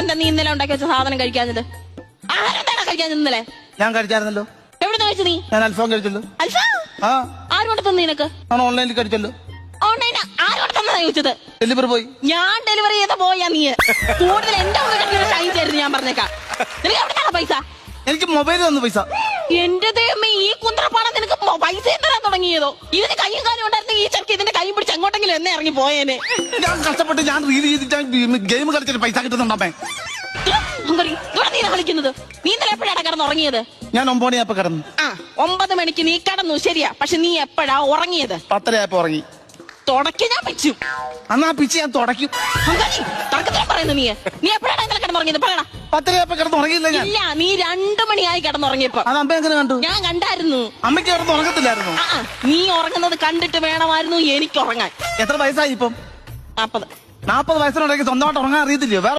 എന്താ നീ ഇന്നലെ ഉണ്ടാക്കി വെച്ച സാധനം കഴിക്കാഞ്ഞത്? ആഹാരം എന്താണ് കഴിക്കാഞ്ഞത് ഇന്നലെ? ഞാൻ കഴിച്ചായിരുന്നല്ലോ. എവിടെ കഴിച്ചു നീ? ഞാൻ അൽഫാം കഴിച്ചല്ലോ. അൽഫാം? ആ. ആര് കൊണ്ട് തന്നു നിനക്ക്? ഞാൻ ഓൺലൈനിൽ കഴിച്ചല്ലോ. ഓൺലൈൻ ആര് കൊണ്ട് തന്നതാ ചോദിച്ചത്? ഡെലിവറി പോയി. ഞാൻ ഡെലിവറി ചെയ്ത പോയാ നീ കൂടുതൽ എന്റെ ഷൈൻ ചെയ്തിരുന്നു. ഞാൻ പറഞ്ഞേക്കാം. നിനക്ക് എവിടെയാണ് പൈസ? എനിക്ക് മൊബൈൽ തന്നു പൈസ. എന്റെ ദൈവമേ, ഈ കുന്ത്രപ്പാടം നിനക്ക് പൈസ തരാൻ തുടങ്ങിയതോ? ഇതിന് കയ്യും കാലും ഉണ്ടായിരുന്നു ഈ ചെറുക്ക് ഇതിന്റെ കൈ പിടിച്ച് എങ്ങോട്ടെങ്കിലും എന്നെ ഇറങ്ങി പോയേനെ. ഞാൻ കഷ്ടപ്പെട്ട് ഞാൻ റീൽ ചെയ്തിട്ട് ഗെയിം കളിച്ചിട്ട് പൈസ കിട്ടുന്നുണ്ടേ. നീ കളിക്കുന്നത്? നീ ഇന്നലെ എപ്പോഴാണ് കിടന്നുറങ്ങിയത്? ഞാൻ 9 മണിയായപ്പോ കിടന്നു. 9 മണിക്ക് നീ കിടന്നു, ശരിയാ. പക്ഷെ നീ എപ്പോഴാ ഉറങ്ങിയത്? 10:30 ഉറങ്ങി. തുടക്കി ഞാൻ പിച്ചു. അന്നാ പിച്ച് ഞാൻ തുടക്കും. പറയുന്നു നീ എപ്പോഴാണ് ഇന്നലെ കിടന്നുറങ്ങിയത്? പറയണ. 10:30 കിടന്ന് ഉറങ്ങിയില്ല ഞാൻ. ഇല്ല, നീ 2 മണിയായി കിടന്നുറങ്ങിയപ്പോ. അത് അമ്മ എങ്ങനെ കണ്ടു? ഞാൻ കണ്ടായിരുന്നു. അമ്മയ്ക്ക് കിടന്ന് ഉറങ്ങത്തില്ലായിരുന്നു. നീ ഉറങ്ങുന്നത് കണ്ടിട്ട് വേണമായിരുന്നു എനിക്ക് ഉറങ്ങാൻ. എത്ര വയസ്സായി ഇപ്പം? 40. 40 വയസ്സിനുണ്ടെങ്കിൽ സ്വന്തമായിട്ട് ഉറങ്ങാൻ അറിയത്തില്ലയോ?